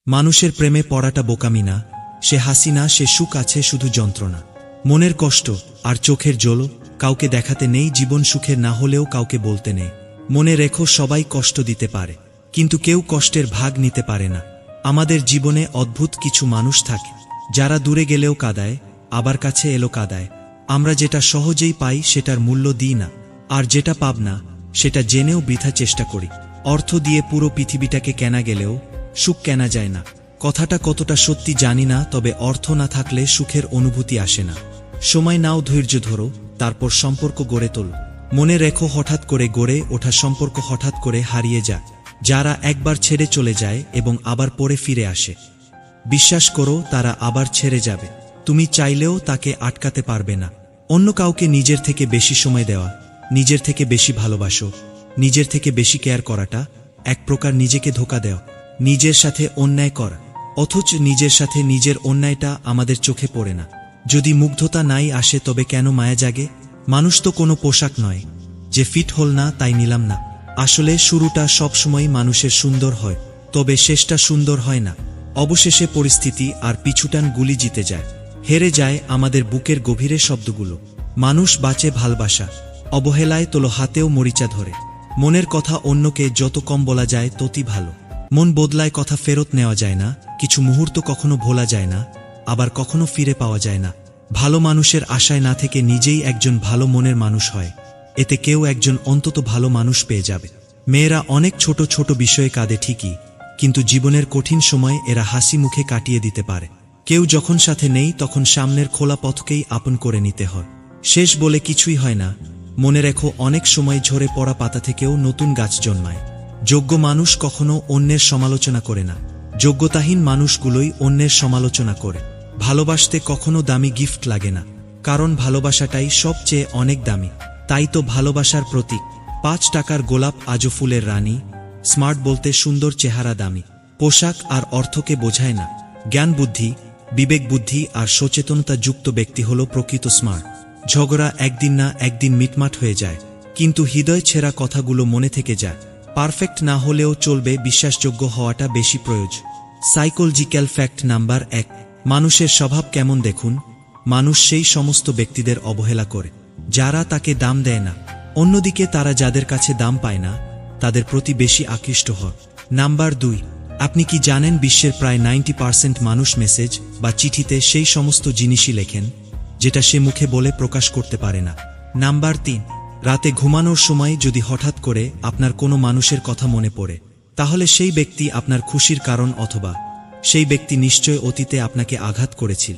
মানুষের প্রেমে পড়াটা বোকামি না, সে হাসি না, সে সুখ আছে শুধু যন্ত্রণা। মনের কষ্ট আর চোখের জল কাউকে দেখাতে নেই, জীবন সুখের না হলেও কাউকে বলতে নেই। মনে রেখো, সবাই কষ্ট দিতে পারে, কিন্তু কেউ কষ্টের ভাগ নিতে পারে না। আমাদের জীবনে অদ্ভুত কিছু মানুষ থাকে, যারা দূরে গেলেও কাঁদায়, আবার কাছে এলো কাঁদায়। আমরা যেটা সহজেই পাই সেটার মূল্য দিই না, আর যেটা পাব না সেটা জেনেও বৃথা চেষ্টা করি। অর্থ দিয়ে পুরো পৃথিবীটাকে কেনা গেলেও সুখ কেনা যায় না। কথাটা কতটা সত্যি জানি না, তবে অর্থ না থাকলে সুখের অনুভূতি আসে না। সময় নাও, ধৈর্য ধরো, তারপর সম্পর্ক গড়ে তোলো। মনে রেখো, হঠাৎ করে গড়ে ওঠা সম্পর্ক হঠাৎ করে হারিয়ে যায়। যারা একবার ছেড়ে চলে যায় এবং আবার পরে ফিরে আসে, বিশ্বাস করো তারা আবার ছেড়ে যাবে। তুমি চাইলেও তাকে আটকাতে পারবে না। অন্য কাউকে নিজের থেকে বেশি সময় দেওয়া, নিজের থেকে বেশি ভালোবাসো, নিজের থেকে বেশি কেয়ার করাটা এক প্রকার নিজেকে ধোঁকা দেওয়া, নিজের সাথে অন্যায় করা। অথচ নিজের সাথে নিজের অন্যায়টা আমাদের চোখে পড়ে না। যদি মুগ্ধতা নাই আসে তবে কেন মায়া জাগে? মানুষ তো কোনো পোশাক নয় যে ফিট হল না তাই নিলাম না। আসলে শুরুটা সবসময় মানুষের সুন্দর হয়, তবে শেষটা সুন্দর হয় না। অবশেষে পরিস্থিতি আর পিছুটান গুলি জিতে যায়। হেরে যায় আমাদের বুকের গভীরে শব্দগুলো। মানুষ বাঁচে ভালোবাসা, অবহেলায় তোলো হাতেও মরিচা ধরে। মনের কথা অন্যকে যত কম বলা যায় ততই ভালো। মন বদলায়, কথা ফেরত নেওয়া যায় না। কিছু মুহূর্ত কখনো ভোলা যায় না, আবার কখনো ফিরে পাওয়া যায় না। ভালো মানুষের আশায় না থেকে নিজেই একজন ভালো মনের মানুষ হয়, এতে কেউ একজন অন্তত ভালো মানুষ পেয়ে যাবে। মেয়েরা অনেক ছোট ছোট বিষয়ে কাঁদে ঠিকই, কিন্তু জীবনের কঠিন সময় এরা হাসি মুখে কাটিয়ে দিতে পারে। কেউ যখন সাথে নেই তখন সামনের খোলা পথকেই আপন করে নিতে হয়। শেষ বলে কিছুই হয় না। মনে রেখো, অনেক সময় ঝরে পড়া পাতা থেকেও নতুন গাছ জন্মায়। যোগ্য মানুষ কখনো অন্যের সমালোচনা করে না, যোগ্যতাহীন মানুষগুলোই অন্যের সমালোচনা করে। ভালোবাসতে কখনো দামি গিফট লাগে না, কারণ ভালোবাসাটাই সবচেয়ে অনেক দামি। তাই তো ভালোবাসার প্রতীক 5 টাকার গোলাপ আজও ফুলের রানী। স্মার্ট বলতে সুন্দর চেহারা দামি পোশাক আর অর্থকে বোঝায় না। জ্ঞান বুদ্ধি, বিবেক বুদ্ধি আর সচেতনতা যুক্ত ব্যক্তি হল প্রকৃত স্মার্ট। ঝগড়া একদিন না একদিন মিটমাট হয়ে যায়, কিন্তু হৃদয় ছেঁড়া কথাগুলো মনে থেকে যায়। পারফেক্ট না হলেও চলবে, বিশ্বাসযোগ্য হওয়াটা বেশি প্রয়োজন। সাইকোলজিক্যাল ফ্যাক্ট নাম্বার 1, মানুষের স্বভাব কেমন দেখুন। মানুষ সেই সমস্ত ব্যক্তিদের অবহেলা করে যারা তাকে দাম দেয় না। অন্যদিকে তারা যাদের কাছে দাম পায় না তাদের প্রতি বেশি আকৃষ্ট হয়। নাম্বার 2, আপনি কি জানেন বিশ্বের প্রায় 90% মানুষ মেসেজ বা চিঠিতে সেই সমস্ত জিনিসই লেখেন যেটা সে মুখে বলে প্রকাশ করতে পারে না। নাম্বার 3, রাতে ঘুমানোর সময় যদি হঠাৎ করে আপনার কোনো মানুষের কথা মনে পড়ে, তাহলে সেই ব্যক্তি আপনার খুশির কারণ, অথবা সেই ব্যক্তি নিশ্চয় অতীতে আপনাকে আঘাত করেছিল।